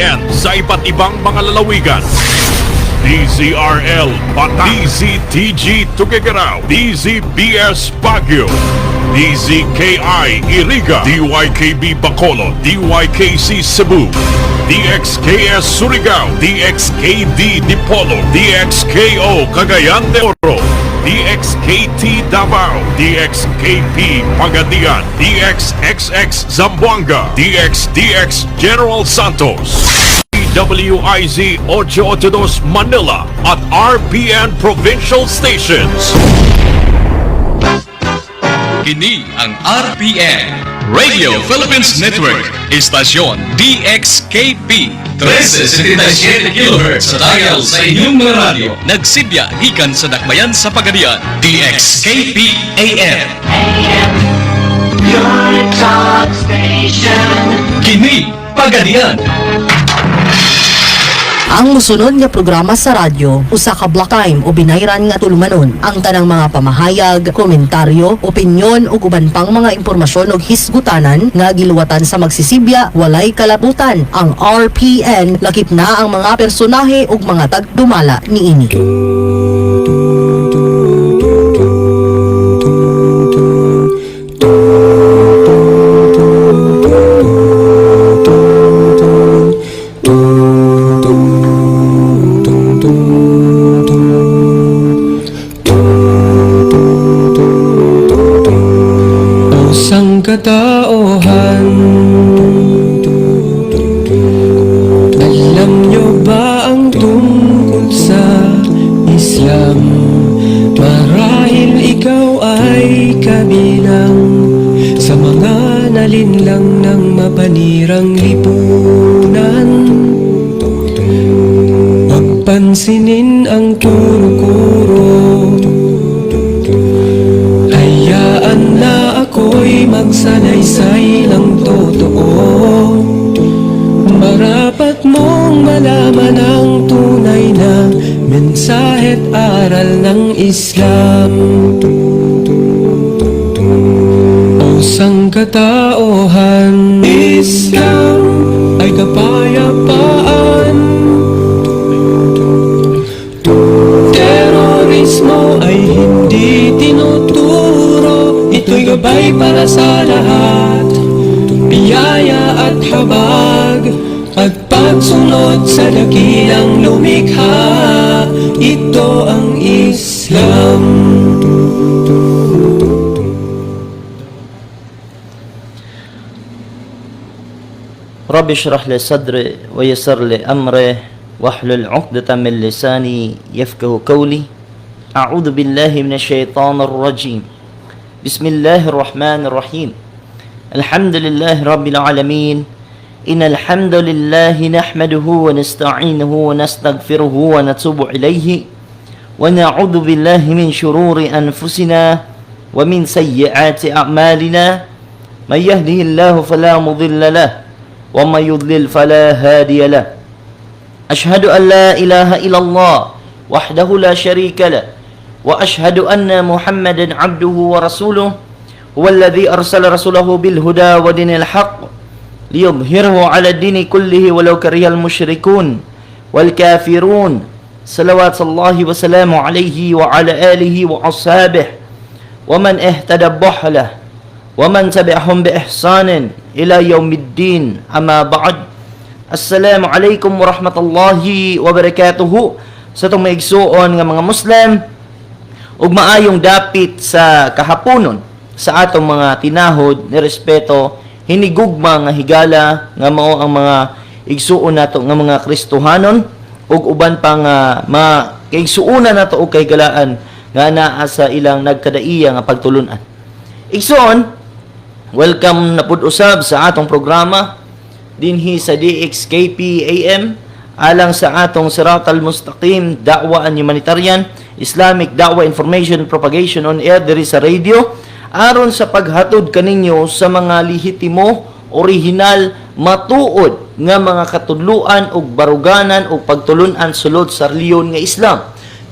DZTN sa iba't ibang mga lalawigan. DZRL Bataan, DZTG Tuguegarao, DZBS Baguio, DZKI Iriga, DYKB Bacolod, DYKC Cebu, DXKS Surigao, DXKD Dipolo, DXKO Cagayan de Oro, DXKT Davao, DXKP Pagadian, DXXX Zamboanga, DXDX General Santos, WIZ 882 Manila at RPN Provincial Stations. Kini ang RPN Radio Philippines Network, Istasyon DXKP 1377 kHz sa dial sa inyong mga radyo. Nagsidya gikan sa dakbayan sa Pagadian, DXKP AM. Your talk station. Kini Pagadian. Ang musunod nga programa sa radyo, usa ka block time o binayran nga tulumanon. Ang tanang mga pamahayag, komentaryo, opinyon ug uban pang mga impormasyon ug hisgutanan nga giluwatan sa magsisibya, walay kalabutan. Ang RPN lakip na ang mga personahe ug mga tagdumala niini. Kataohan, alam nyo ba ang tungkol sa Islam? Marahil ikaw ay kabilang sa mga nalinlang ng mapanirang lipunan. Huwag pansinin ang kuro-kuro, hayaan na ako'y magsalaysay ng totoo. Marapat mong malaman ang tunay na mensahe't aral ng Islam. O sangkatauhan, Islam ay kapayapaan. Terorismo ay hindi tinuturo. Ito'y gabay para sa lahat, biyaya at habag, pagpagsunod sa dakilang lumikha. Ito ang Islam. Rabbi shrah li sadri wa yassir li amri wahlul 'uqdatam min lisani yafqahu qawli. A'udzu billahi minasy syaithanir rajim. Bismillahirrahmanirrahim. Alhamdulillahi rabbil alamin. Innal hamdalillahi nahmaduhu wa nasta'inuhu wa nastaghfiruhu wa natubu ilayhi wa na'udzu billahi min shururi anfusina wa min sayyiati a'malina. May yahdihillahu fala mudilla lahu wa may yudlil fala hadiya lahu. Ashhadu an la ilaha illallah wahdahu la syarika lahu وأشهد أن محمدا عبده ورسوله هو الذي أرسل رسوله بالهدى ودين الحق ليظهره على الدين كله ولو كره المشركون والكافرون صلوات الله وسلامه عليه وعلى آله وأصحابه ومن اهتدى بحله ومن تبعهم بإحسان إلى يوم الدين. أما بعد, السلام عليكم ورحمة الله وبركاته. Sa itong maigsuon nga mga Muslim, ug maayong dapit sa kahaponon sa atong mga tinahod ni respeto hinigugma nga higala nga mao ang mga igsuon nato nga mga Kristohanon ug uban pa nga kaigsuonan nato og kahigalaan nga naa sa ilang nagkadaiya nga pagtulunan. Igsuon, welcome na pud usab sa atong programa dinhi sa DXKP AM alang sa atong Siratal Mustaqim Da'wa Humanitarian Islamic Da'wa Information Propagation on Air diri sa radio aron sa paghatod kaninyo sa mga lehitimo, original, matuod nga mga katudluan ug baruganan ug pagtulunan sulod sa reliyon nga Islam.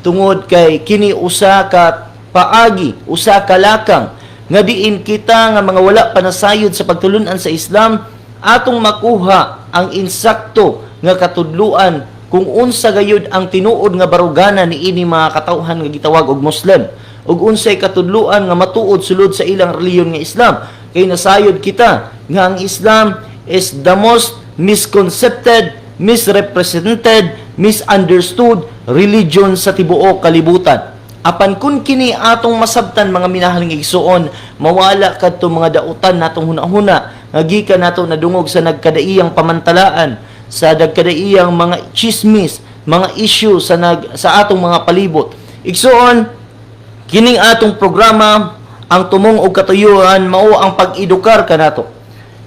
Tungod kay kini usa ka paagi, usa ka lakang nga diin kita nga mga wala panasayod sa pagtulunan sa Islam atong makuha ang insakto nga katudluan kung unsa gayud ang tinuod nga barugana ni ini mga katawhan nga gitawag og Muslim, ug unsay katudluan nga matuod sulod sa ilang reliyon nga Islam. Kay nasayod kita nga ang Islam is the most misconcepted, misrepresented, misunderstood religion sa tibuok kalibutan. Apan kun kini atong masabtan mga minahaling igsuon, mawala kadto mga dautan natong hunahuna nga gikan nato nadungog sa nagkadaiyang pamantalaan, sa nagkadaiyang mga chismis, mga issue sa atong mga palibot. Igsuon, kining atong programa ang tumong og katuyuan mao ang pag-edukar kanato,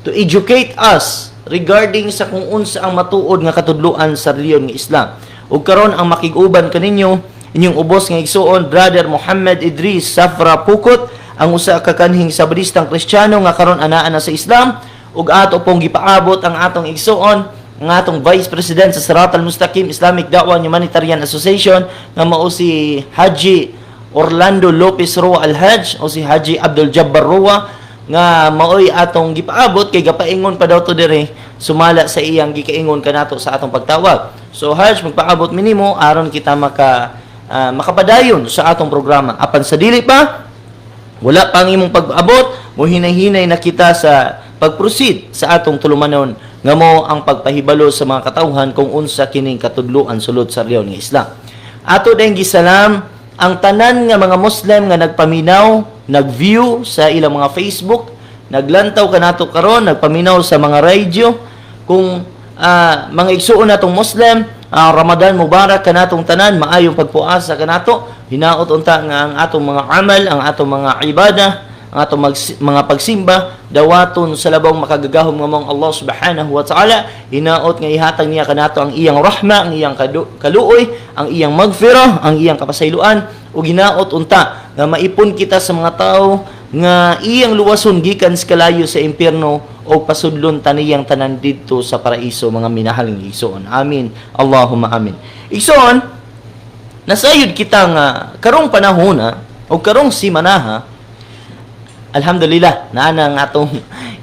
to educate us regarding sa kung unsa ang matuod nga katudluan sa reliyon nga Islam. Ug karon ang makig-uban kaninyo inyong ubos nga igsuon, Brother Muhammad Idris Safra Pukot, ang usa ka kanhing sabadistang Kristiyano nga karon anaa na sa Islam, ug ato pong gipaabot ang atong igsuon ang atong Vice President sa Sirat al-Mustaqim Islamic Da'wah and Humanitarian Association nga mao si Haji Orlando Lopez Roa Al-Hajj o si Haji Abdul Jabbar Roa, nga maoy atong gipaabot kay gapaingon pa daw to dire sumala sa iyang gikaingon kanato sa atong pagtawag. So Hajj, magpaabot minimo aron kita makapadayon sa atong programa. Apan sa dili pa, wala pang imong pag-abot, mo hinay-hinay na kita sa pag-proceed sa atong tulumanon nga mo ang pagpahibalo sa mga katawhan kung unsa kining katudluan sulod sa reliyon nga Islam. Ato dayong gisalam ang tanan nga mga Muslim nga nagpaminaw, nag-view sa ilang mga Facebook, naglantaw kanato karon, nagpaminaw sa mga radio, kung mga igsuon natong Muslim, Ramadan Mubarak kanatong tanan, maayong pagpuasa kanato, hinaot unta nga ang atong mga amal, ang atong mga ibadah, ang atong mga pagsimba dawaton sa labang makagagahom nga mong Allah Subhanahu wa Ta'ala, hinaot nga ihatag niya kanato ang iyang rahma, ang iyang kaluoy, ang iyang magfirah, ang iyang kapasayloan, ug hinaot unta nga maipon kita sa mga tao nga iyang luwason gikan sa kalayo sa impyerno o pasudlon taniyang tanan didto sa paraiso, mga minahaling igsoon. Amin. Allahumma amin. Igsoon, nasayod kita nga karong panahon o karong simanaha, alhamdulillah, naana ang atong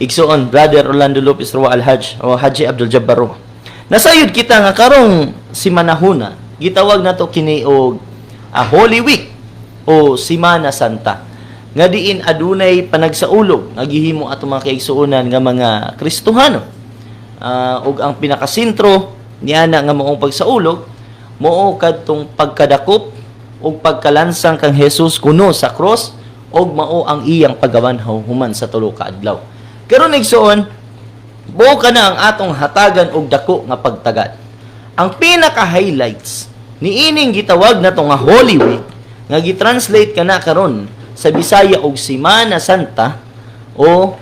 igsoon, Brother Orlando Lopez Roa Al-Hajj o Haji Abdul Jabbar Roa. Nasayod kita nga karong simanahuna, gitawag nato kini og Holy Week o Simana Santa. Nga diin adunay panagsaulog, nagihimo ato mga kaigsuonan nga mga Kristohano. Ug ang pinakasentro niana nga maong pagsaulog, mao kadtong pagkadakop ug pagkalansang kang Jesus kuno sa cross, og mao ang iyang pagawanhaw human sa tulo ka adlaw. Karon igsoon, buo ka na ang atong hatagan og dako nga pagtagad. Ang pinaka-highlights niining gitawag nato nga Holy Week, nga gitranslate ka na karon sa Bisaya og Simana Santa, o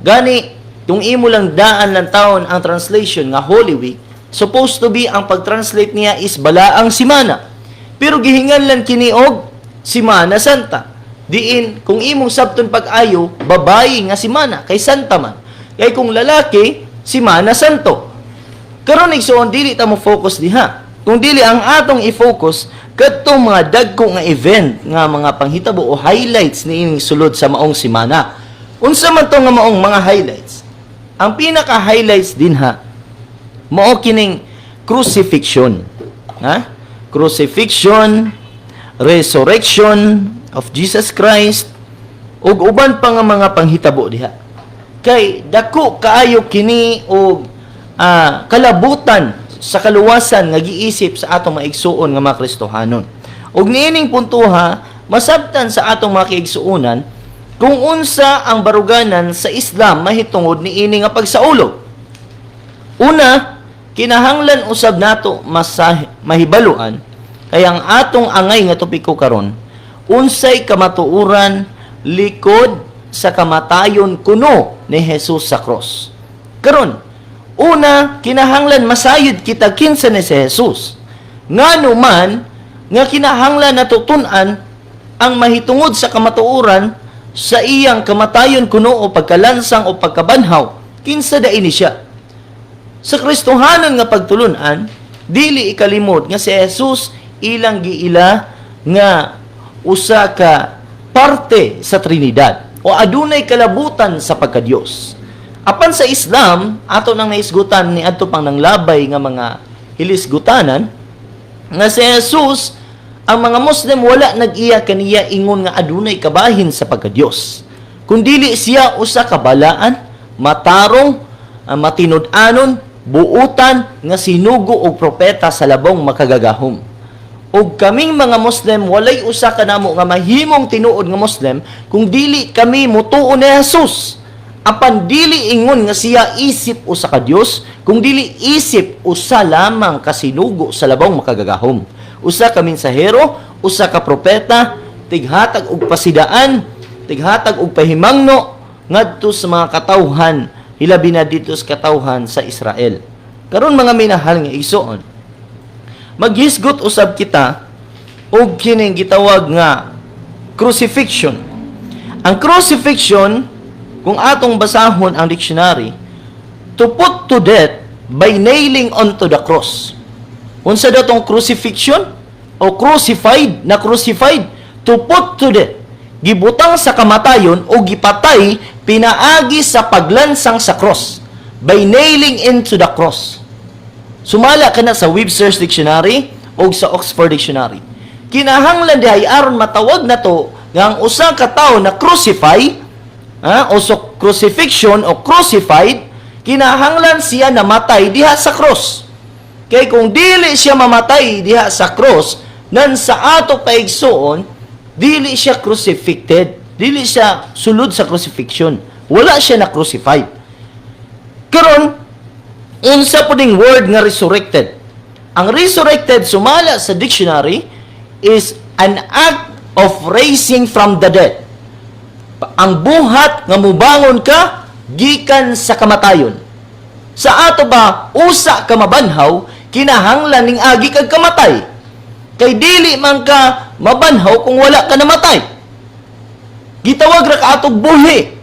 gani kung imo lang daan lang taon ang translation nga Holy Week, supposed to be ang pag-translate niya is balaang simana, pero gihingan lang kini og Simana Santa. Diin kung imong sabton pag-ayo babayi nga simana kay santa man, kay kung lalaki Simana Santo. Karon igsoon dili ta mo focus diha, kung dili ang atong i-focus kadtong mga dagko nga event nga mga panghitabo o highlights niining sulod sa maong simana. Unsa man to nga maong mga highlights? Ang pinaka-highlights din mao kining crucifixion. Crucifixion, resurrection of Jesus Christ, ug uban pa nga mga panghitabo diha. Kay dako kaayo kini og kalabutan sa kaluwasan nga giisip sa atong mga igsuon nga mga Kristohanon. Ug niining puntuha, masabtan sa atong mga kaigsuonan kung unsa ang baruganan sa Islam mahitungod niini nga pagsaulog. Una, kinahanglan usab nato mahibaluan kay ang atong angay nga topiko karon, unsay kamatuoran likod sa kamatayon kuno ni Jesus sa cross. Karon, una, kinahanglan masayod kita kinsa ni si Jesus. Ngano man nga kinahanglan natutun-an ang mahitungod sa kamatuoran sa iyang kamatayon kuno o pagkalansang o pagkabanhaw, kinsa daini siya. Sa Kristohanon nga pagtulunan, dili ikalimot nga si Jesus ilang giila nga usa ka parte sa Trinidad o adunay kalabutan sa pagkadiyos. Apan sa Islam, ato nang naisgutan ni adto pang nang labay nga mga hilisgutanan nga si Jesus, ang mga Muslim wala nag-iya kaniya ingon nga adunay kabahin sa pagka-Dios. Kundili siya usa ka balaan, matarong, matinud-anon, buutan nga sinugo og propeta sa labong makagagahom. Og kaming mga Muslim walay usa ka namo nga mahimong tinuod nga Muslim kung dili kami mutuo ni Jesus. Apan dili ingon nga siya isip usa ka Dios, kung dili isip usa lamang ka sinugo sa labong makagagahom. Usa ka mensahero, usa ka propeta, tighatag og pasidaan, tighatag og pahimangno ngadto sa mga katawhan, hilabi na dito sa katawhan sa Israel. Karon mga minahal nga igsoon, maghisgot usab kita og kining gitawag nga crucifixion. Ang crucifixion, kung atong basahon ang dictionary, to put to death by nailing onto the cross. Unsa datong crucifixion o crucified, na crucified, to put to death, gibutang sa kamatayon o gipatay pinaagi sa paglansang sa cross by nailing into the cross. Sumala ka na sa Webster's Dictionary o sa Oxford Dictionary. Kinahanglan dihay aron matawag na to nga ang usa ka tawo na crucify, o so crucifixion o crucified, kinahanglan siya namatay diha sa cross. Kay kung dili siya mamatay diha sa cross, nan sa ato paigsoon, dili siya crucified, dili siya sulod sa crucifixion. Wala siya na crucified. Karon, unsa po ding word nga resurrected? Ang resurrected, sumala sa dictionary, is an act of raising from the dead. Ang buhat nga mubangon ka gikan sa kamatayon. Sa ato ba usa ka mabanhaw, kinahanglan ning agi kag kamatay. Kay dili man ka mabanhaw kung wala ka namatay. Gitawag ra ka atog buhi.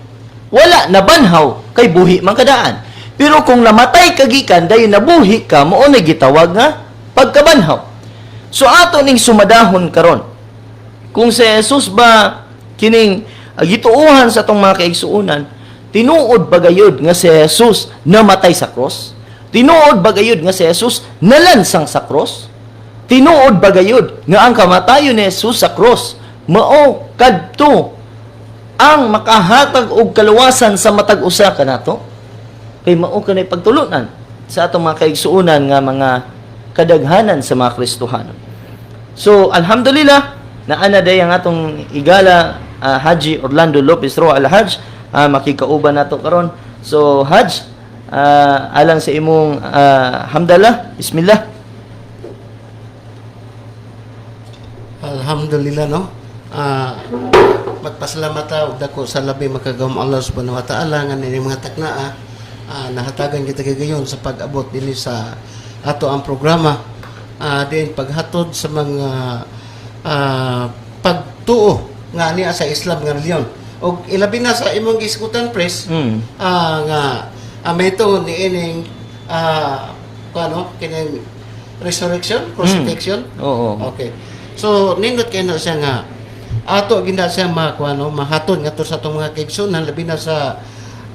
Wala nabanhaw kay buhi man kadaan. Pero kung namatay ka gikan dayon nabuhi ka, mao na gitawag nga pagkabanhaw. So ato ning sumadahon karon. Kung si Jesus ba kining gituuhan sa atong mga kaigsuonan, tinuod ba gayud nga si Jesus namatay sa cross? Tinuod ba gayud nga si Jesus nalansang sa cross? Tinuod ba gayud nga ang kamatayon ni Jesus sa cross mao kadto ang makahatag og kaluwasan sa matag usa kanato? Kay mao kanay pagtulunan sa atong mga kaigsuonan nga mga kadaghanan sa mga Kristohanon. So alhamdulillah naana day ang atong igala Haji Orlando Lopez Roa Al-Hajj, makikauban nato karon. So Hajj, alang sa imong hamdallah, bismillah. Alhamdulillah, no? Magpasalamat ta og dako sa labi makagawom Allah subhanahu wa ta'ala nga ni mga taknaa nahatagan kita kagayon sa pag-abot dinhi sa ato ang programa, din paghatod sa mga pagtuo nga niya sa Islam nga reliyon. Og ilabi na sa imong giskutan press, nga may ito ni ining kining resurrection, crucifixion. Oo. Okay. So nindot kay na siya nga ato ginda siya mahatod nga to sa atong mga kaigsunan, labi na sa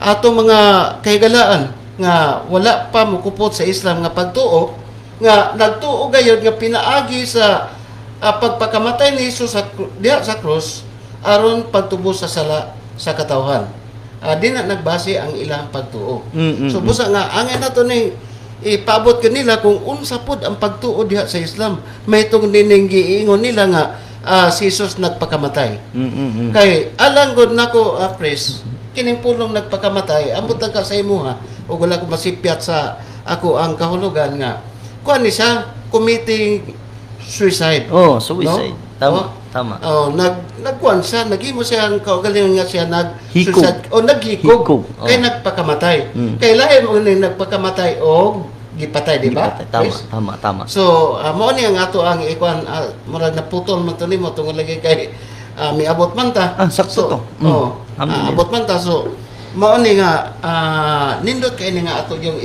ato mga kahigalaan nga wala pa mukupot sa Islam nga pagtuo, nga nagtuo gayud nga pinaagi sa pagpakamatay ni Jesus diha sa cross aron pagtubos sa sala sa katawhan. Di na nagbase ang ilang pagtuo. So busa nga angay nato ni ipaabot kanila kung unsa pod ang pagtuo diha sa Islam. May itong nining giingon nila nga si Jesus nagpakamatay. Kay alang gud nako pres kining pulong nagpakamatay ambot ka sa imuha ug wala ko masipyat sa ako ang kahulugan nga kuan ni siya committing suicide. Oh, suicide. Tama. Tama. Oh, nagkuan siya, naghimo siya ang kaugalingon nga siya Hikog. naghikog. Hikog. Kay nagpakamatay. Kay lahi mo ni nagpakamatay o gipatay, di ba? Tama, Yes. tama. So, mao ni ang ato ang ikuan murag naputol man to nimo tungod lagi kay miabot man ta. Sakto to. Alhamdulillah. Abot man ta. So, mao ni nga nindot kay ni nga ato yung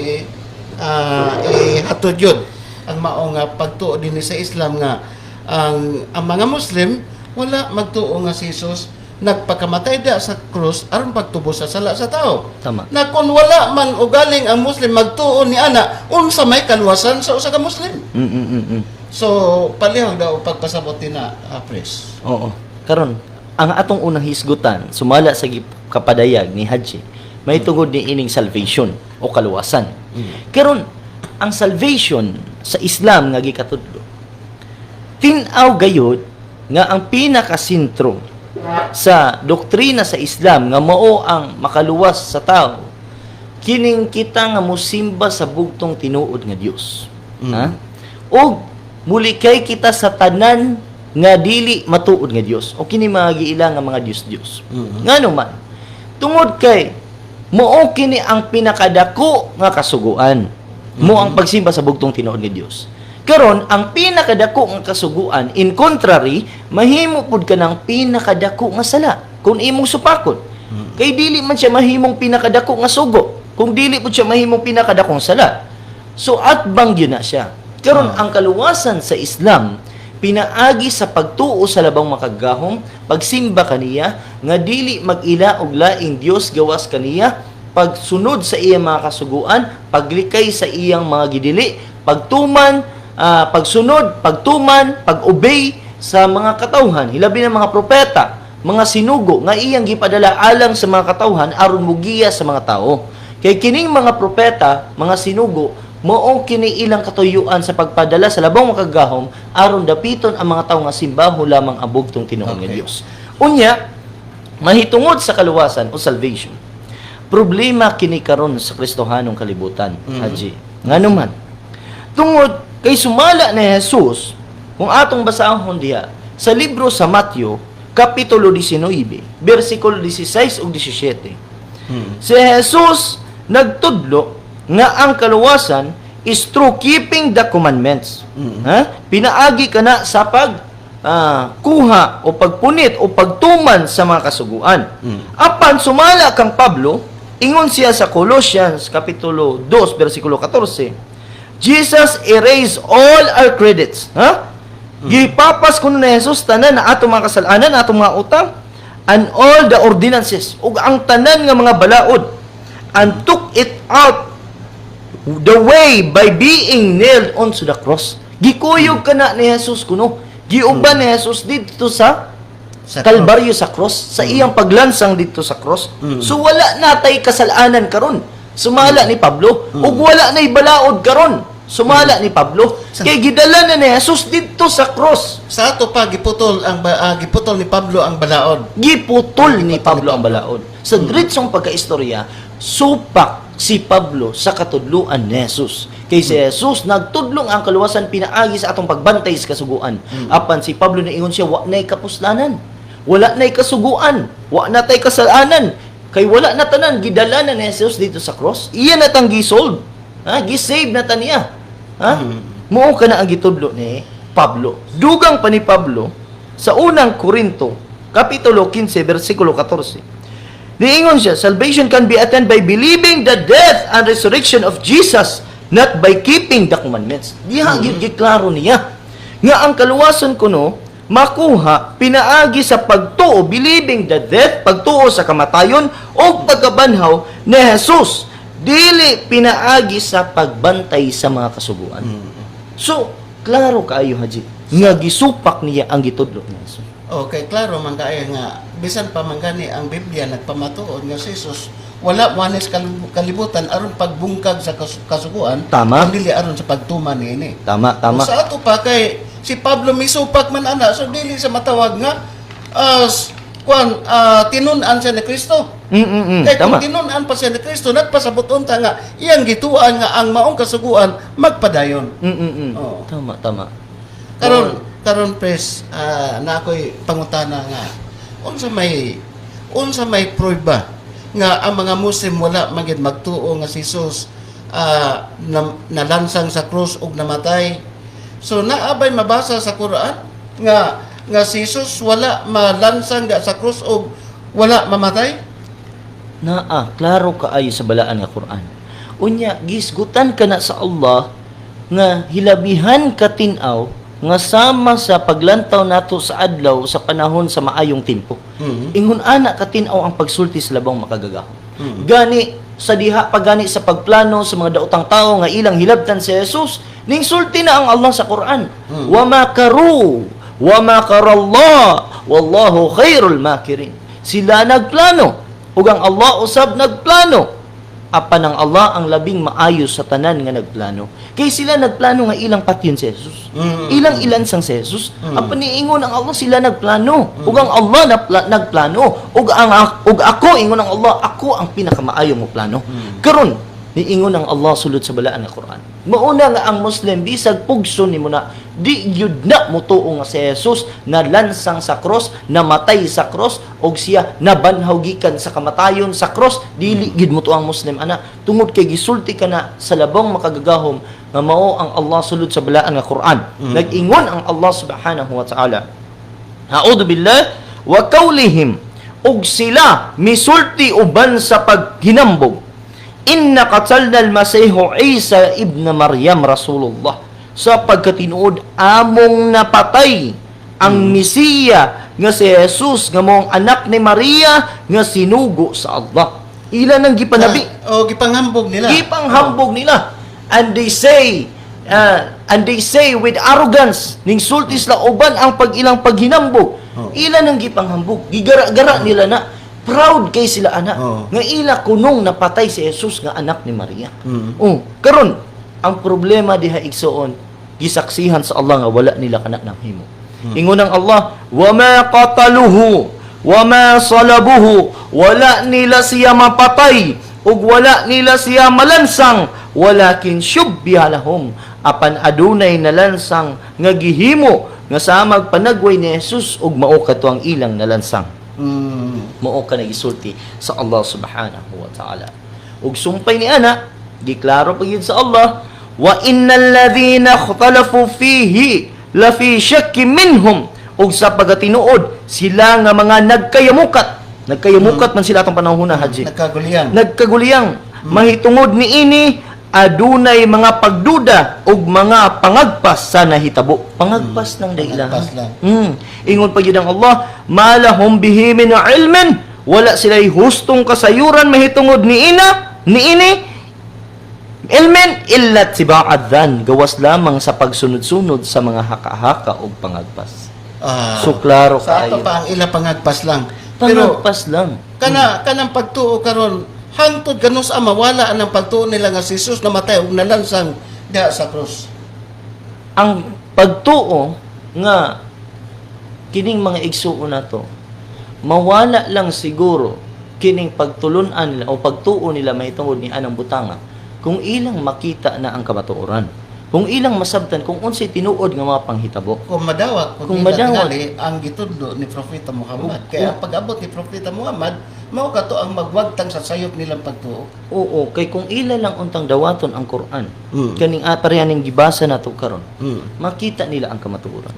hatod yun. Ang mao nga pagtuo din sa Islam nga ang mga Muslim wala magtuo nga si Jesus nagpakamatay da sa krus aron pagtubos sa sala sa tao. Tama. Na kung wala man ugaling ang Muslim magtuon ni ana, unsa may kaluwasan sa usa ka Muslim. So palihog daw pagpasabot na pres. Oo. Karon, ang atong unang hisgutan sumala sa kapadayag ni Haji, may tungod ni ining salvation o kaluwasan. Karon, ang salvation sa Islam nga gikatudlo, tin-aw gayud nga ang pinakasentro sa doktrina sa Islam nga mao ang makaluwas sa tao, kining kita nga mosimba sa bugtong tinuod nga Dios. Ha? Og mulikay kita sa tanan nga dili matuod nga Dios o kini mga giila nga mga Dios. Ngano man, tungod kay mao kini ang pinakadako nga kasuguan, mo ang pagsimba sa bugtong tinuod nga Dios. Karon, ang pinakadako nga kasuguan, in contrary, mahimo pud ka ng pinakadako nga sala kung imong supakon. Kay dili man siya mahimong pinakadako nga sugo kung dili pud siya mahimong pinakadakong sala. So atbang yun na siya. Karon, ang kaluwasan sa Islam pinaagi sa pagtuo sa labang makagahom, pagsimba kaniya nga dili mag-ila og laing Dios gawas kaniya, pagsunod sa iyang mga kasuguan, paglikay sa iyang mga gidili, pagtuman, pagsunod, pagtuman, pag-obey sa mga katawhan, hilabi ng mga propeta, mga sinugo nga iyang gipadala alang sa mga katawhan aron mugiya sa mga tao. Kay kining mga propeta, mga sinugo, mao kini ilang katuyuan sa pagpadala sa labang makagahom aron dapiton ang mga tawo nga simbaho lamang ang bugtong tinuod nga Dios. Unya, mahitungod sa kaluwasan o salvation, problema kini karon sa Kristohanong kalibutan, Haji. Nganuman, tungod kay sumala ni Jesus, kung atong basahon diha sa libro sa Mateo, kapitulo 19, versikulo 16 ug 17. Si Jesus nagtudlo nga ang kaluwasan is through keeping the commandments. Ha? Pinaagi kana sa pag kuha o pagpunit o pagtuman sa mga kasuguan. Apan sumala kang Pablo, ingon siya sa Colossians kapitulo 2 versikulo 14. Jesus erased all our credits. Ha? Gipapas kuno na Jesus tanan na atong mga kasalanan, atong mga utang, and all the ordinances, ug ang tanan nga mga balaod, and took it out the way by being nailed onto the cross. Gikuyog kana ni Jesus kuno. Giuban ni Jesus dito sa Kalbaryo sa cross, sa iyang paglansang dito sa cross. So wala natay kasalanan karon. Sumala ni Pablo, ug wala nay balaod karon. Sumala ni Pablo. Kay gidala na ni Jesus dito sa cross. Sa ato pa giputol ni Pablo ang balaod. Giputol ni Pablo ang balaod. Sa diretsong pagkaistorya, supak si Pablo sa katudluan ni Jesus. Kay si Jesus nagtudlong ang kaluwasan pinaagi sa atong pagbantay sa kasuguan. Apan si Pablo naingon siya, wa nay kapuslanan. Wala nay kasuguan. Wa na tay kasalanan. Kay wala na tanan gidala na ni Jesus dito sa cross. Iyan na tang gisolve. Ha, gisave na ta niya. Ha? Mao kana ang gitudlo ni Pablo. Dugang pa ni Pablo sa unang Korinto, kapitulo 15, versikulo 14. Niingon siya, salvation can be attained by believing the death and resurrection of Jesus, not by keeping the commandments. Diha giklaro niya nga ang kaluwasan kuno makuha pinaagi sa pagtuo, believing the death, pagtuo sa kamatayon o pagkabanhaw ni Jesus. Dili pinaagi sa pagbantay sa mga kasuguan. So, klaro kaayo Haji, nga gisupak niya ang gitudlo niya. Okay, klaro man kaayo nga bisan pa man gani ang Biblia nagpamatuod nga si Jesus wala manis kalibutan aron pagbungkag sa kasuguan, Tama. dili aron sa pagtuman niini. Tama. Sa ato pa kay si Pablo misupak man ana, so dili sa matawag nga tinun-an siya ni Kristo. Kaya kung Tama. tinun-an pa siya ni Kristo, nagpasabot unta nga, iyang gituan nga ang maong kasuguan, magpadayon. Oo. Tama. Karon pres, na ako'y pangutana nga, unsa may prueba nga ang mga Muslim wala magid magtuo nga si Jesus nalansang sa krus ug namatay. So naabay mabasa sa Quran nga si Jesus wala malansang sa krus ug wala mamatay? Klaro kaayo sa balaan nga Quran. Unya, gisgutan ka na sa Allah nga hilabihan ka tin-aw nga sama sa paglantaw nato sa adlaw sa panahon sa maayong timpo. Ingon ana katinaw ang pagsulti sa labang makagagahom. Gani sa diha pagani sa pagplano sa mga daotang tao nga ilang hilabtan si Jesus, ning sulti na ang Allah sa Quran. Wa makaru wa makarallah wallahu khairul makirin. Sila nagplano ug ang Allah usab nagplano. Apan ang Allah ang labing maayos sa tanan nga nagplano. Kay sila nagplano nga ilang patyon si Jesus. Ilang sang si Jesus. Apan niingon ang Allah sila nagplano. Ug ang Allah nagplano. Ug ako ingon ang Allah, ako ang pinakamaayo mo plano. Karon niingon ang Allah sulod sa balaan nga Quran. Mauna nga ang Muslim bisag pugson nimo na di gyud na motuo nga si Jesus na lansang sa cross, namatay sa cross og siya nabanhaw gikan sa kamatayon sa cross, dili gyud motuo ang Muslim ana tungod kay gisulti ka na sa labang makagagahom nga mao ang Allah sulod sa balaan nga Quran. Nag-ingon ang Allah subhanahu wa ta'ala. A'udhu billah wa qawlihim og sila misulti uban sa paghinambog. Inna qatalna al-Masihu Isa ibn Maryam Rasulullah. Sa pagkatinuod among napatay ang Mesiya nga si Jesus nga mong anak ni Maria nga sinugo sa Allah. Ila nang gipanabi. Gipanghambog nila. Gipanghambog nila. And they say with arrogance ning sultis la uban ang pag-ilang paghinambog. Ila nang gipanghambog. Gigara-gara nila na proud kay sila anak. Nga ila kunong napatay si Jesus nga anak ni Maria. Karon ang problema diha igsoon gisaksihan sa Allah nga wala nila kana nang himo. Ingon ng Allah, wa ma qataluhu wa ma salabuhu, wala nila siya mapatay ug wala nila siya malansang, walakin syubbiha lahum, apan adunay nalansang nga gihimo nga sa magpanagway ni Jesus ug mao kadto ang ilang nalansang. Mao ka nagisulti sa Allah subhanahu wa ta'ala. Ug sumpay ni ana, giklaro pa gyud sa Allah, wa innal ladhina ikhtalafu fihi la fi shakkin minhum, ug sa pagatinuod sila nga mga nagkayamukat man sila atong panahon na haji. Nagkaguliyang mahitungod ni ini adunay mga pagduda ug mga pangagpas sa nahitabo. Pangagpas ng dailahan. Ingon pa gyud ang Allah, malahum bihi min ilmin, wala sila'y hustong kasayuran mahitungod ni ini ilmin illa tiba'ad dhan, gawas lamang sa pagsunod-sunod sa mga haka-haka ug pangagpas. So klaro sa ato kayo. pa ang ila pangagpas lang. Pangagpas lang. Kanang pagtuo karon hangtod ganus ama wala ang pagtuo nila nga si Jesus namatay ug nalansang diha sa krus. Ang pagtuo nga kining mga igsuon nato mawala lang siguro kining pagtulunan nila o pagtuo nila mahitungod ni anang butanga kung ilang makita na ang kamatuoran, kung ilang masabtan kung unsay tinuod nga mga panghitabo, Kung madawat tingali ang gitudlo ni Propeta Muhammad. Kaya pag-abot ni Propeta Muhammad, mao kato ang magwagtang sa sayop nilang pagtuo. Oo, kay kung ila lang untang dawaton ang Quran, kaning parehaning gibasa nato karon, makita nila ang kamatuoran.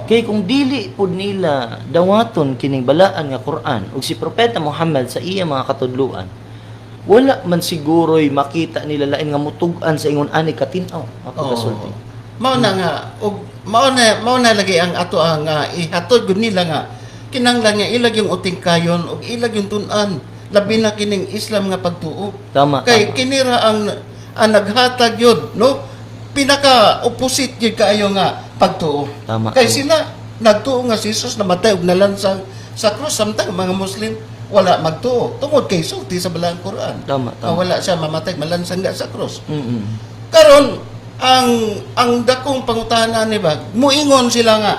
Kay kung dili pud nila dawaton kining balaan nga Quran ug si Propeta Muhammad sa iya mga katudluan, wala man siguro'y makita nila lain nga mutug-an sa ingon ani katin-aw mapagasulti. Mao na nga ug mao na lagi ang ato ang ihatod gud nila nga kinahanglan nga ilag yung utingkayon ug ilag yung tun-an labi na kining Islam nga pagtuo. Tama. Kay kinira ang naghatag yun, no? Pinaka-opposite yun kaayo nga pagtuo. Tama. Kay sila nagtuo nga si Jesus namatay ug nalansang sa krus, samtang mga Muslim wala magtuo. Tungod kay sulti sa balang Quran. Tama. Wala siya mamatay, malansang nga sa krus. Karon ang dakong pangutahanan ni ba, muingon sila nga,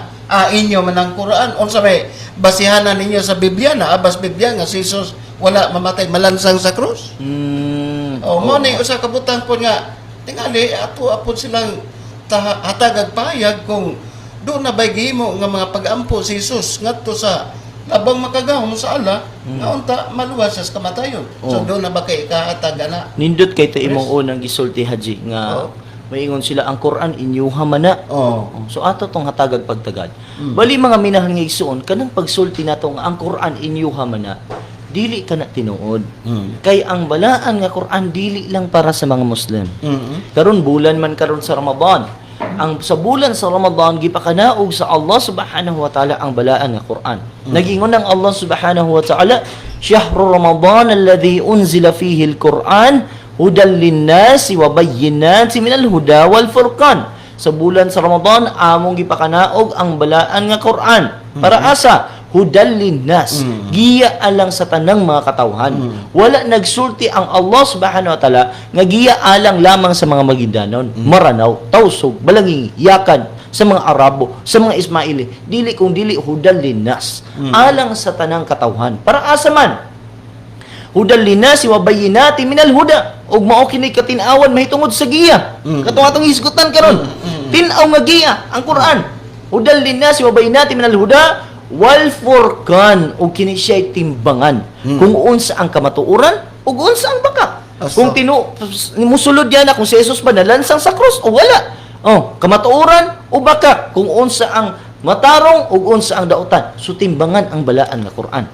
inyo man ang Quran, unsa may basihanan ninyo sa Biblia na abas Biblia nga si Jesus wala mamatay malansang sa krus? Mo ni usa ka butang po nga tingali ato apod silang hatagag payag kung do na bay gihimo nga mga pag-ampo si Jesus ngadto sa labang makagahom sa Allah nga unta maluwas sa kamatayon. So do na ba kay kahatag ana? Nindot kay ta imong unang gisulti haji nga maingon sila ang Quran inyuha man na. So ato tong hatagag pagtagad. Bali mga minahan nga igsuon kanang pagsulti nato nga ang Quran inyuha man na, dili ka na tinuod. Kay ang balaan nga Quran dili lang para sa mga Muslim. Karon bulan man karon sa Ramadan. ang sa bulan sa Ramadan gipakanaog sa Allah subhanahu wa ta'ala ang balaan nga Quran. Nagingon ng Allah subhanahu wa ta'ala, Shahru Ramadan alladhi unzila fihi al-Quran hudan linnasi wa bayyinatin minal huda wal furqan. Sa bulan sa Ramadan among gipakanaog ang balaan nga Quran. Para asa? Hudan linnas. Giya alang sa tanang mga katawhan. Wala nagsulti ang Allah subhanahu wa ta'ala nga giya alang lamang sa mga Maguindanon, Maranaw, Tausug, Balanging, Yakan, sa mga Arabo, sa mga Ismaili. Dili kung dili hudan linnas. Alang sa tanang katawhan. Para asa man? Hudan linnas wa bayyinatin minal huda. Og mao kini katinawan mahitungod sa giya. Katong atong hisgutan karon. Tinaw nga giya ang Quran. Hudan linnas wa bayyinatin minal huda wal furqan, o kini siya'y timbangan kung unsa ang kamatuoran ug unsa ang baka. Kung musulod yan na kung si Jesus ba nalansang sa krus o wala. Kamatuoran o baka kung unsa ang matarong ug unsa ang dautan. So timbangan ang balaan nga Quran.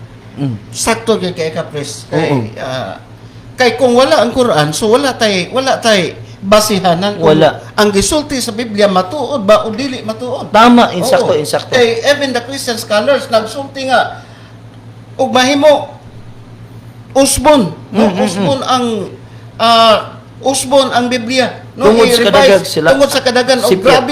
Sakto kay Kapres. Kay kung wala ang Quran, so wala tay basihanan kung Wala. ang gisulti sa Biblia matuod ba o dili matuod. Tama, insakto, Oo. insakto. Even the Christian scholars nagsulti nga ug mahimo usbon, usbon ang Biblia. Tungod sa I-revise, kadagan sila. Tungod sa kadagan og Sipyat.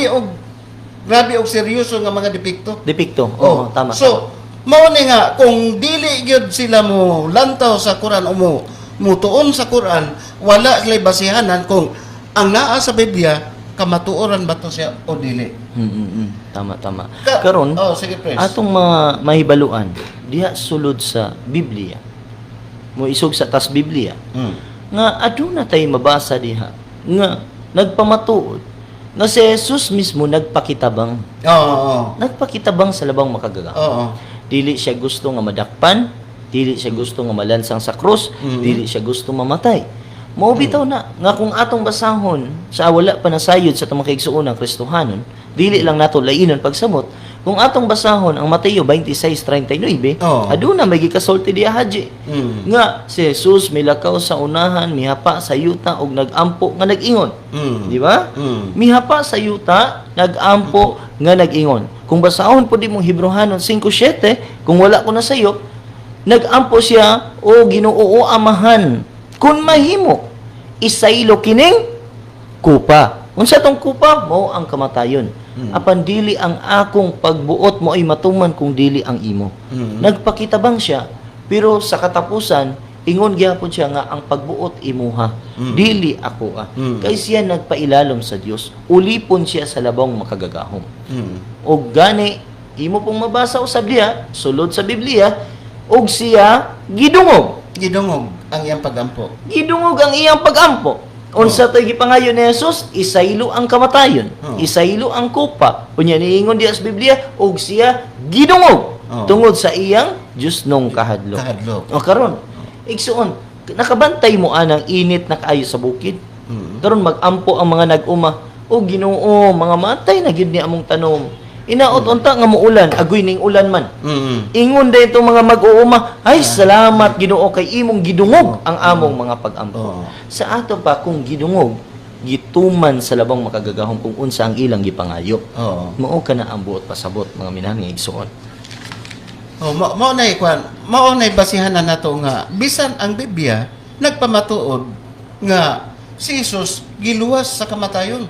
grabe og seryoso nga mga depikto. Depikto. Oh, Tama. So, mao ni nga kung dili gyud sila mo lantaw sa Quran o mutuon sa Quran, wala sila basihanan kung ang naa sa Biblia kamatuoran ba to siya o dili. Tama. Karon, sige, Pres. atong mga mahibaluan diha sulod sa Biblia. Mo isog sa tas Biblia. Nga aduna tay mabasa diha nga nagpamatuod nga si Jesus mismo nagpakitabang. Nagpakitabang sa labang makagaga. Dili siya gusto nga madakpan, dili siya gusto nga malansang sa krus, dili siya gusto mamatay. Mao bitaw na nga kung atong basahon sa wala pa nasayod sa tumang kaigsuon ng Kristohanon, dili lang nato lainon pagsamot. Kung atong basahon ang Mateo 26:39, aduna may gikasulti diha haji. Nga si Jesus milakaw sa unahan, mihapa sa yuta og nagampo nga nag-ingon. Di ba? Mihapa sa yuta, nagampo nga nag-ingon. Kung basahon po di mong Hebrehanon 5:7, kung wala ko na sayop, nagampo siya o Ginoo amahan. Kung mahimo, isaylo kining kupa. Unsa tong kupa mo ang kamatayon. Apan dili ang akong pagbuot mo ay matuman kung dili ang imo. Nagpakitabang siya, pero sa katapusan ingon gyapon siya nga ang pagbuot imuha, dili ako Kay siya nagpailalom sa Dios. Ulipon siya sa labang makagagahom. Og gani imo pong mabasa usab diha sulod sa Biblia, og siya gidungog ang iyang pagampo. Gidungog ang iyang pagampo. Unsa to'y gipangayo ni Jesus, isaylo ang kamatayon, isaylo ang kupa. Unya niingon diha sa Biblia, og siya gidungog tungod sa iyang Dios nung kahadlok. O karon, igsuon, nakabantay mo anang init na kaayo sa bukid. Karon magampo ang mga nag-uma, o Ginoo, mga matay na gyud ni among tanom. Inaot unta nga muulan, agoy ning ulan man. Ingon day itong mga mag-uuma, ay salamat Ginoo kay imong gidungog ang among mga pag-ampo. Sa ato pa kung gidungog, gituman sa labang makagagahom kung unsa ang ilang gipangayo. Mao ka na ang buot pasabot mga minahang igsuon. Mao nay basihanan nato nga bisan ang Biblia nagpamatuod nga si Jesus giluwas sa kamatayon.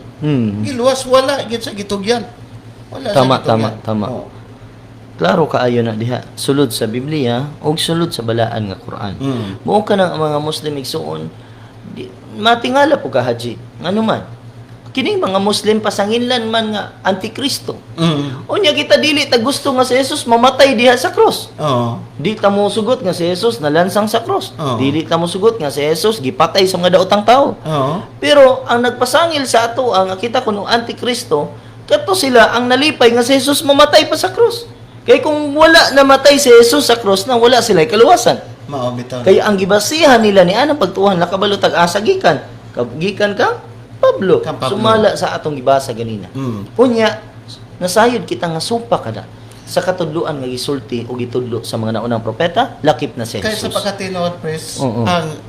Giluwas wala gid sa gitugyan. Wala Tama. Klaro kaayo na diha sulod sa Biblia o sulod sa balaan nga Quran. Mao ka ng mga Muslim igsuon, matingala po ka haji. Ano man? Kining mga Muslim pasanginlan man nga antikristo. Unya kita dili ta gusto nga si Jesus mamatay diha sa cross. Di ta mo sugot nga si Jesus nalansang sa cross. Dili ta mo sugot nga si Jesus gipatay sa mga daotang tao. Pero ang nagpasangil sa ato ang kita kuno antikristo, kato sila ang nalipay nga si Jesus mamatay pa sa krus. Kaya kung wala namatay si Jesus sa krus, na wala sila kaluwasan. Kaya ang gibasihan nila ni anang pagtuhan nakabalutag asa gikan. Gikan ka Pablo. Sumala sa atong gibasa ganina. Unya nasayod kita nga sumpa kada. sa katudluan nga gisulti o gitudlo sa mga naunang propeta, lakip na si Kaya sa Jesus. pagkatinood, Pres, Oo.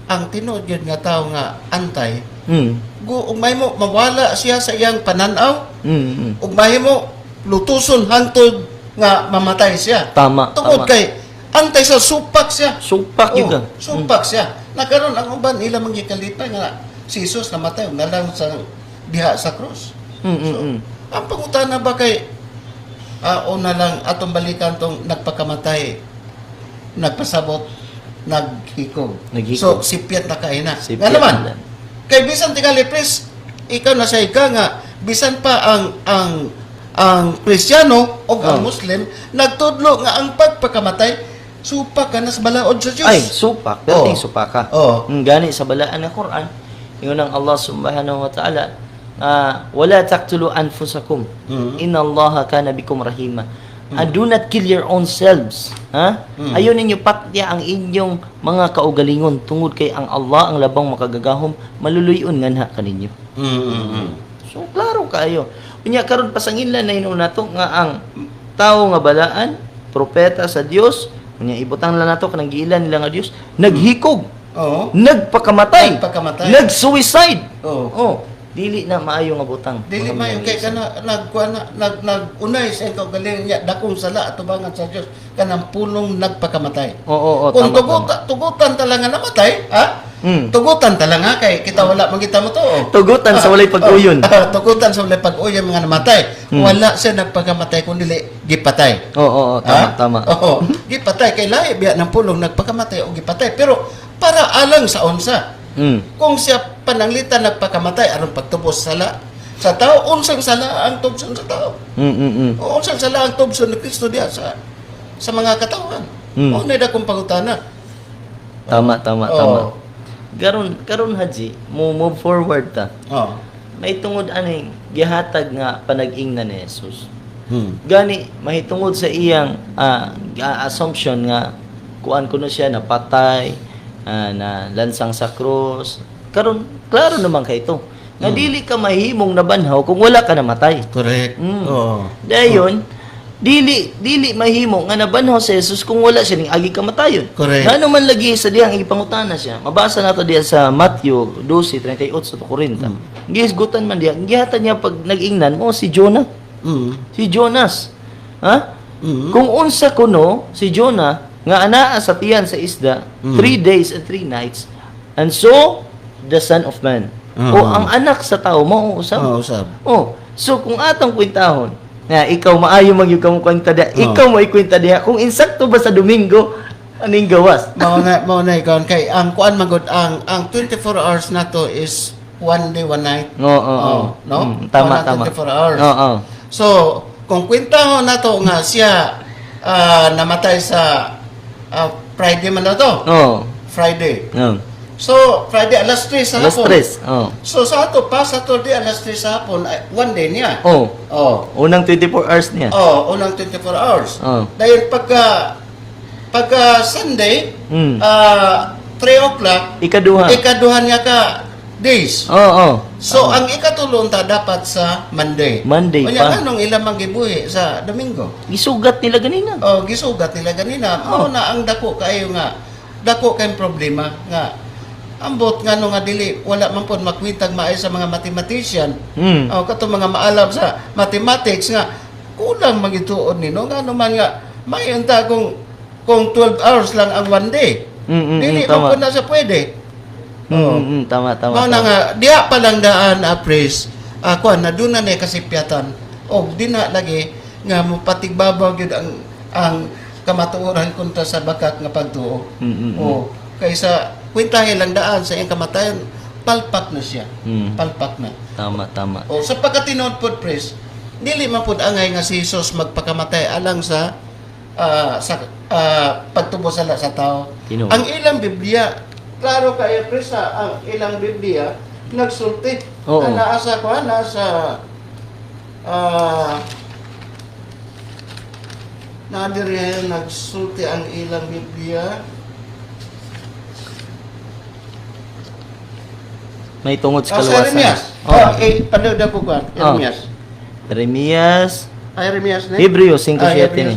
ang tinood yun nga tao nga antay, Mm. ugmay mo, mawala siya sa iyang pananaw, Mm. ugmay mo, lutuson hangtod nga mamatay siya. Tama, Tungod tama. kay, antay sa supak siya. Supak yun ka. Supak siya. Nagkaroon ang uban, ilang magikalipay nga si Jesus namatay, nalang sa diha sa krus. Ang pangutana ba kay, una lang atong balikan tong nagpakamatay, nagpasabot, naghikog. Naghikog. So, sipyat na kaina. Sipyat Nga naman, na. kay bisan tingali, Pres, ikaw na sa ika nga, bisan pa ang Kristiyano o ang Oh. Muslim, nagtudlo nga ang pagpakamatay, supak ka na sa balaod sa Diyos. Ay, supak. Dating supaka. Oo. Gani sa balaan ng Quran, yun ang Allah subhanahu wa ta'ala, wala taqtulu anfusakum. Inna Allah kana bikum rahima. Do not kill your own selves. Ayaw ninyo patya ang inyong mga kaugalingon tungod kay ang Allah ang labang makagagahom maluluyon nganha kaninyo. So klaro kayo. Unya karon pasangilan na hinuon nato nga ang tao nga balaan, propeta sa Dios, unya ibutang lang nato kanang giilan nila nga Dios, naghikog, Oo. nagpakamatay, Nagpakamatay. nag-suicide. Oo. Oh, dili na maayo nga butang. Dili Mga mayon kay kana nagunay sa ikaw galing niya dakong sala atubangan sa Dios kanang pulong nagpakamatay. Oo, Kung tama. tugutan talaga namatay, ha? Tugutan talaga kay kita wala magita mo to. Tugutan sa walay pag-uyon. Tugutan sa walay pag-uyon mga namatay. Wala siya nagpakamatay kundi gipatay. Oo, tama, Ha? tama. Oo, gipatay kay lahi biya ng pulong nagpakamatay o gipatay pero para alang sa unsa. Kung siya pananglitan nagpakamatay aron pagtubos sala sa tao, unsang sala ang tubson sa tao. O unsang sala ang tubson ni Kristo diha sa mga katawan. O na dakong pangutana. Tama. Oo. Karon Haji, move forward ta. Oh. May tungod aning gihatag nga panag-ingnan ni Jesus. Gani mahitungod sa iyang assumption nga kuan kuno siya napatay, na lansang sa krus. Karon klaro naman kay ito. Nga dili ka mahimong nabanhaw kung wala ka namatay. Correct. Oo. Dayon, dili mahimo nga nabanhaw si Jesus kung wala siya ning agi kamatayon. Correct. Ngano man lagi sa diyang ipangutana siya. Mabasa nato diya sa Matthew 12:38 to 40. Gihisgutan man diya. Gihatan niya pag nag-ingnan mo si Jonah. Si Jonas. Ha? Kung unsa kuno si Jonah nga anaa sa tiyan sa isda 3 days and 3 nights, and so the Son of Man. O ang anak sa tao mauusab. Oo, usab. So kung atong kwentahon na ikaw maayo magyud kamo kwenta diha, ikaw mo ikwenta diha kung insakto ba sa Domingo aning gawas. Mao na ikaw kay ang kuan magud ang 24 hours nato is 1 day 1 night. Oo. No? Tama. 24 hours. Oo. So, kung kwentahon nato nga siya namatay sa Friday man na to. Oo. Friday. Oo. So, Friday alas 3 sa Alas hapon. 3. Oo. So, sa ato pa, Saturday alas 3 sa hapon, 1 day niya. Oh. Oh. Unang 24 hours niya. Unang 24 hours. Oh. Dahil pagka Sunday, 3 o'clock, Ikaduha. ikaduhan niya ka days. Oo. So, ang ikatulong ta dapat sa Monday. Monday O pa. anong ilang magibuhi sa Domingo? Gisugat nila ganina. Gisugat nila ganina. Mao na ang dako kayo nga. Dako kayong problema nga. Ambot nga no nga dili wala man pod makwintag maayo sa mga mathematician. Kato mga maalam sa mathematics nga kulang magituon nino nga naman nga mayon ta kung 12 hours lang ang 1 day. Dili tama. man po na sa pwede. Tama. Mao na nga diha pa lang daan apres. Kuan na duna na kasipyatan. Og di na lagi nga mopatigbabaw gyud ang kamatuoran kunta sa bakat nga pagtuo. Kaysa kwentahe lang daan sa iyang kamatayon, palpak na siya. Palpak na. Tama. Sa pagkatinuod pod pres, dili man pod angay nga si Jesus magpakamatay alang sa pagtubo sa tao. Tinuod. Ang ilang Biblia, klaro kaya pres ang ilang Biblia nagsulti. Oo. Nasa nadiri nagsulti ang ilang Biblia. May tungod sa Sa kaluwasan. Jeremias. Panood na po ko. Jeremias. Jeremias. Jeremias na. Hebreo 5:7 Hebreos. ni.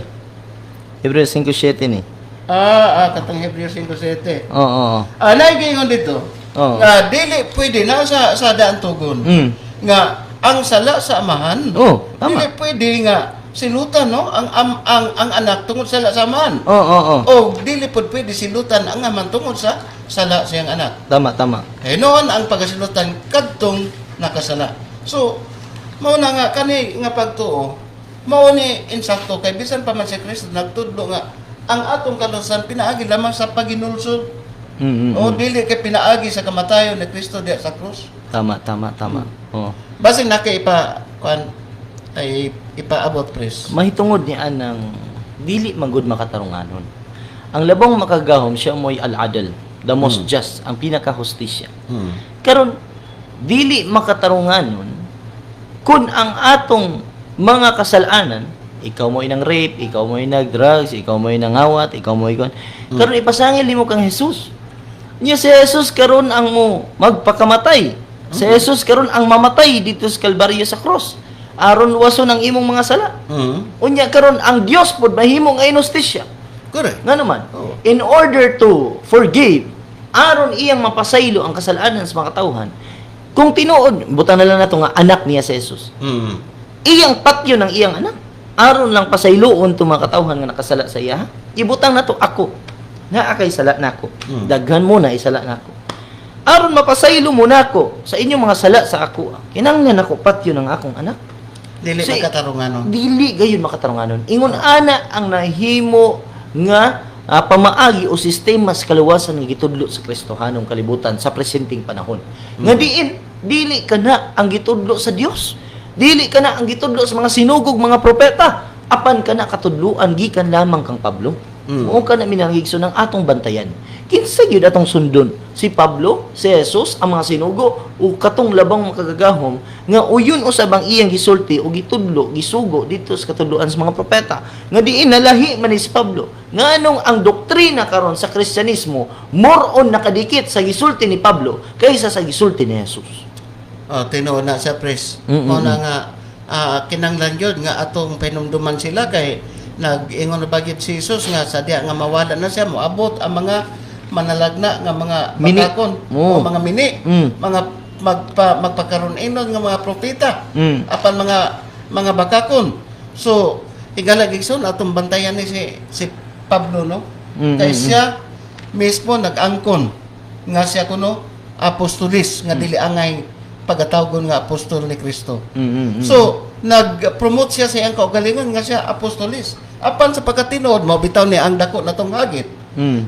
Hebreo 5:7 ni. Katong Hebreo 5:7. Oo. Naigingon dito. Oo. Nga dili pwede na sa daan tugon. Nga ang sala sa amahan. Tama. Dili pwede nga silutan no ang anak tungod sa sala sa amahan. Oo. O dili pud pwede silutan ang aman tungod sa sala sa iyang anak. Tama. Eh noon ang pagasilutan kadtong nakasala. So mao na nga kani nga pagtuo mao ni insakto kay bisan pa man si Kristo nagtudlo nga ang atong kalusan pinaagi lamang sa paginulsod. O dili kay pinaagi sa kamatayon ni Kristo diha sa krus. Tama. Oo. Basin na kay ay ipaabot pres. Mahitungod ni anang dili magud makatarunganon. Ang labang makagahom siya mo'y al-adl, the most just, ang pinaka-hustisya. Karon dili makatarunganon kung ang atong mga kasalanan, ikaw mo'y nang rape, ikaw mo'y nag-drugs, ikaw mo'y nangawat, ikaw mo'y kon. Karon ipasangil nimo kang Jesus. Niya si Jesus karon ang mo magpakamatay. Si Jesus karon ang mamatay dito sa Kalbaryo sa cross. Aron waso ng imong mga sala. Unya karon ang Dios pod mahimo nga inustisya. Correct. Nga naman, in order to forgive, aron iyang mapasaylo ang kasalanan sa mga katawhan. Kung tinuod, butang na lang nato nga anak niya si Jesus. Iyang patyo ng iyang anak. Aron lang pasayloon to mga katawhan nga nakasala sa iya. Ibutang nato ako. Naa kay sala nako. Daghan mo na isala nako. Aron mapasaylo mo nako sa inyong mga sala sa ako. Kinahanglan ako patyo ng akong anak. Dili So, makatarunganon. Dili gayon makatarunganon. Ingon ana ang nahimo nga pamaagi o sistema sa kaluwasan nga gitudlo sa Kristohanong kalibutan sa presenteng panahon. Nga dili kana ang gitudlo sa Dios. Dili kana ang gitudlo sa mga sinugog mga propeta. Apan kana katudluan gikan lamang kang Pablo. Mao kana minangigso ng atong bantayan. Kinsa gyud atong sundon? Si Pablo, si Jesus, ang mga sinugo o katong labang makagagahom nga uyon usab ang iyang gisulti o gitudlo, gisugo dito sa katudloan sa mga propeta. Nga diin nalahi man ni si Pablo. Nganong ang doktrina karon sa Kristyanismo more on nakadikit sa gisulti ni Pablo kaysa sa gisulti ni Jesus. Tinuod na sa pres. Mao na nga kinanglan yun nga atong pinumduman sila kay nag-ingon na bagit si Jesus nga sadya nga mawala na siya moabot ang mga manalagna nga mga Mini. bakakon o mga mini mga magpakaron inon nga mga propeta apan mga bakakon. So higala gigson atong bantayan ni si Pablo no kay siya mismo nag-angkon nga siya kuno apostolis nga dili angay pagatawgon nga apostol ni Kristo. So nag-promote siya sa iyang kaugalingon nga siya apostolis. Apan sa pagkatinuod mo bitaw ni ang dako natong hagit.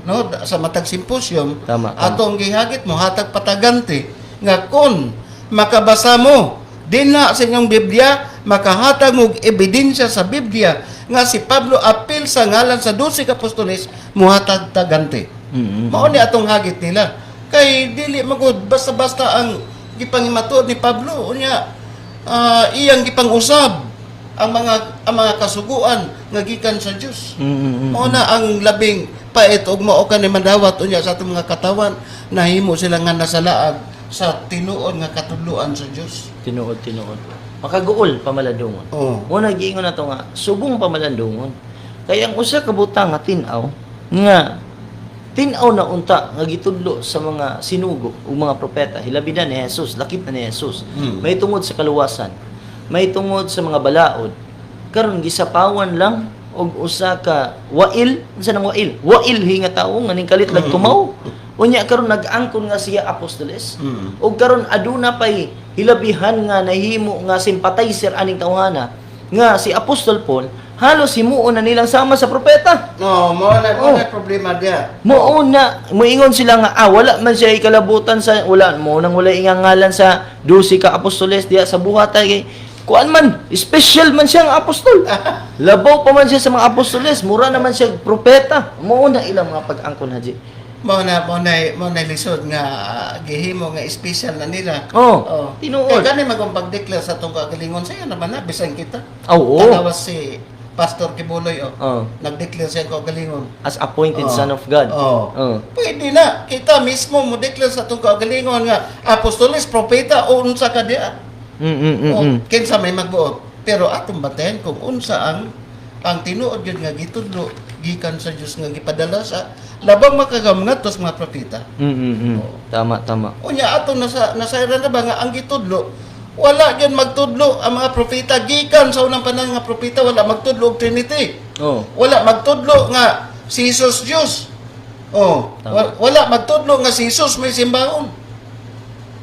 No sa matag simposium Tama. atong gihagit mo hatag pataganti nga kun makabasa mo dinha sa inyong Biblia makahatag mo ebidensya sa Biblia nga si Pablo apil sa ngalan sa 12 ka apostoles muhatag taganti. Mao ni atong hagit nila kay dili magud basta-basta ang gipangimatod ni Pablo unya iyang gipang-usab ang mga kasuguan nga gikan sa Dios. Mao na ang labing pait ug mao ka ni mandawat unya sa atong mga katawan nahimo sila nga nasalaag sa tinuod nga katudloan sa Dios. Tinuod. Makaguol pamalandungon. Mo nagiingon nato nga subong pamalandungon. Kaya ang usa ka butang nga tin-aw na unta nga gitudlo sa mga sinugo ug mga propeta hilabi na ni Jesus, lakip na ni Jesus. May tungod sa kaluwasan, may tungod sa mga balaod. Karon gisapawan lang og usa ka wail, unsa nang wail? Wail hinga tawo nga ning kalit lag tumaw. Unya karon nag-angkon nga siya apostoles. Og karon aduna pay hilabihan nga nahimo nga sympathizer aning tawhana nga si Apostol Paul halos himuon na nilang sama sa propeta. Mao na problema dia. Moingon sila nga wala man siya ikalabutan sa wala ingang ngalan sa 12 ka apostoles diya sa buhatay kay kuan man special man siya nga apostol. Labaw pa man siya sa mga apostoles, mura naman siya propeta. Mao na ilang mga pag-angkon haji. Mao na lisod nga gihimo nga special na nila. Tinuod. Kaya gani magpag-declare sa tong kagalingon sayo naman na bisan kita. Oo. Tanawas si Pastor Kibuloy nag-declare siya kagalingon As appointed son of God. Pwede na kita mismo mo declare sa tong kagalingon nga apostoles, propeta o unsa ka diha. Kinsa may magbuot. Pero atong batayan kung unsa ang tinuod yun nga gitudlo gikan sa Dios nga gipadala sa labang makagam ngadto sa mga propeta. Tama. Unya ato nasayran na ba nga ang gitudlo wala gyud magtudlo ang mga propeta gikan sa unang panahon nga propeta wala magtudlo og Trinity. Oh. Wala magtudlo nga si Jesus Dios. Tama. Wala magtudlo nga si Jesus may simbahon.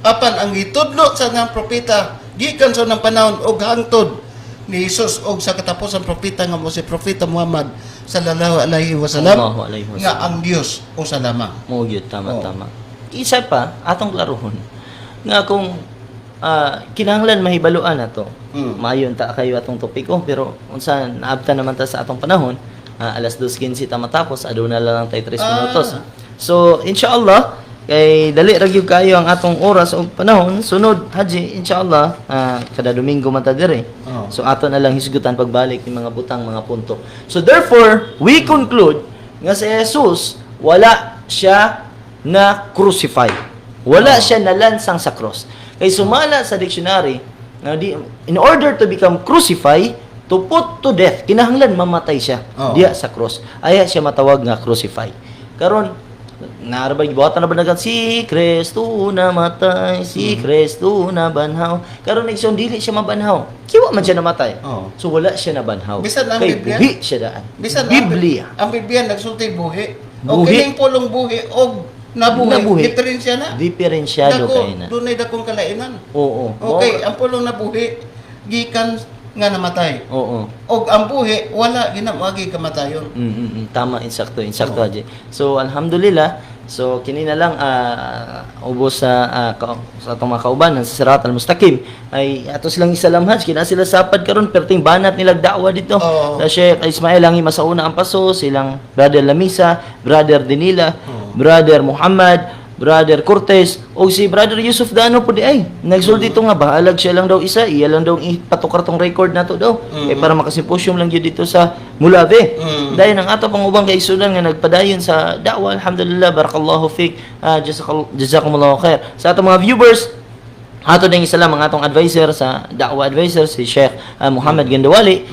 Apan ang gitudlo sa mga propeta gikan sa unang panahon og hangtod ni Jesus og sa katapusang propeta nga mo si propeta Muhammad sallallahu alaihi wasallam Allahu alaihi wasallam. nga ang Dios usa lamang. Mo gyud tama. Oh. Isa pa atong klarohon nga kung kinahanglan mahibaluan nato. Maayon ta kayo atong topiko pero unsa naabta naman ta sa atong panahon, alas 2:15 ta matapos, aduna lang tay 3 minutos. So insyaallah kay dali ra gyud kayo ang atong oras o panahon sunod haji insyaallah kada Domingo man ta dire. So ato na lang hisgutan pagbalik ni mga butang mga punto. So therefore we conclude nga si Jesus wala siya na crucify. Wala siya nalansang sa cross. Kay sumala sa dictionary, in order to become crucified, to put to death, kinahanglan mamatay siya diya sa cross. Aya siya matawag nga crucify. Karon narabay gibuhatan na ba nagan si Kristo namatay, si Kristo na banhaw. Karon igsoon dili siya mabanhaw. Kiwa man siya namatay. So wala siya nabanhaw. Bisan ang Kay Biblia? buhi siya daan. Bisan Biblia. ang Biblia nagsulti buhi. O Buhi. kining pulong buhi og nabuhi. Diferensya na. Diferensyado kay na. Dunay dakong kalainan. Oo. Okay, ang pulong nabuhi gikan nga namatay. Oo. Og ang buhi wala ginamagi kamatayon. Tama, insakto haji. So alhamdulillah, so kini na lang ubos sa atong mga kaubanan sa Sirat al-Mustaqim ay ato silang isalamhaj kina sila sapad karon perting banat nila da'wa dito. Sa Sheikh Ismail ang masauna ang paso, silang Brother Lamisa, Brother Denila, Brother Muhammad, Brother Cortez o si Brother Yusuf Dano po di ay nagsulti dito nga bahalag siya lang daw isa iya lang daw ipatukar tong record nato daw kay para makasimposyum lang gyud dito sa Mulave. Dahil ang ato pang ubang kaisulan nga nagpadayon sa da'wa alhamdulillah barakallahu fik jazakumullahu khair sa ato mga viewers. Ato ding isalam ang atong advisor sa da'wa advisor si Sheikh Muhammad Gandawali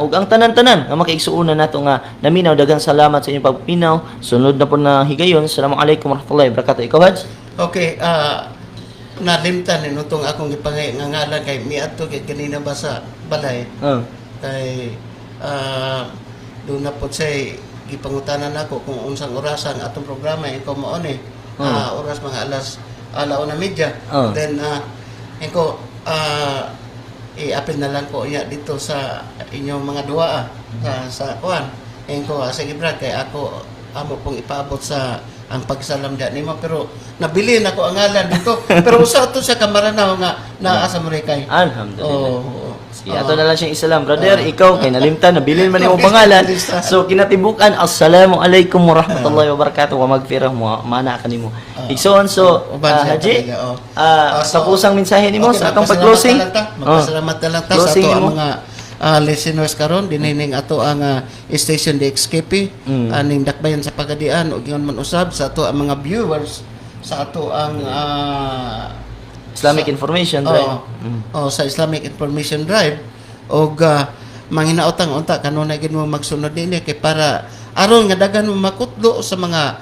ug ang tanan-tanan nga makaigsuonan nato nga naminaw daghang salamat sa inyong pagpinaw sunod na po na higayon. Assalamualaikum warahmatullahi wabarakatuh. Ikaw Haj? Okay, nalimtan nitong akong gipangay nga ngalan kay miadto kay kanina ba sa balay. Kay doon na po say gipangutanan ako kung unsang orasan atong programa ikaw mao ni oras mga alas 1:30. Then ko i-apil na lang ko niya dito sa inyong mga duwa sa kuan. Ko sige brad kay ako amo pong ipaabot sa ang pagsalam da nimo pero nabili na ko ang ngalan dito pero usa to sa kamaranaw nga naa sa Marikay. Alhamdulillah. Sige, ato na lang siyang isalam. Brother, ikaw, kay nalimtan, nabilin man yung pangalan. So, kinatibukan, assalamualaikum warahmatullahi wabarakatuh. Wa magfirah mo, mana ka nimo. Igsoon, so, Haji, sa pusang mensahe nimo sa atong pag-closing. Magpasalamat na lang ta sa ato ang mga listeners karon dinhining ato ang station DXKP aning dakbayan sa pagadian ug ingon man usab sa ato ang mga viewers sa ato ang Islamic Information Drive. Sa Islamic Information Drive og manginaotang unta kanunay gid mo magsunod dinhi kay para aron nga daghan mo makutlo sa mga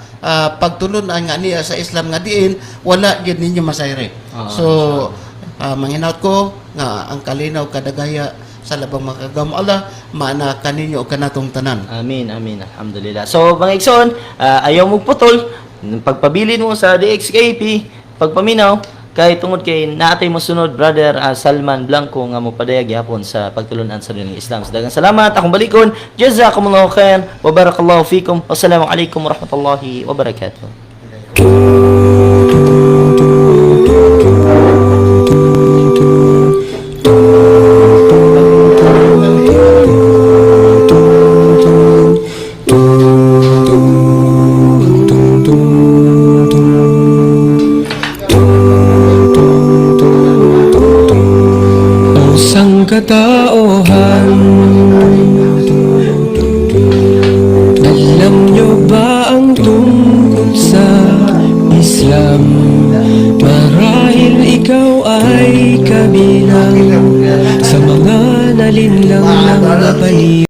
pagtulon-an nga niya sa Islam nga diin wala gid ninyo masayre. So manginaot ko nga ang kalinaw kadagaya sa labang makagam Allah maana kaninyo o kanatong tanan. Amin, amin. Alhamdulillah. So, mga igsoon, ayaw mo putol. Pagpabilin mo sa DXKP, pagpaminaw, kay tungod kay naatay mo sunod, Brother Salman Blanco, nga mo padayag yapon sa pagtulunan sa dulang Islam. So, daghang salamat. Akong balikon. Jazakumullahu khair. Wa barakallahu fikum. Wassalamualaikum warahmatullahi wabarakatuh. Katauhan, alam nyo ba ang tungkol sa Islam? Marahil ikaw ay kabilang sa mga nalinlang ng baliw.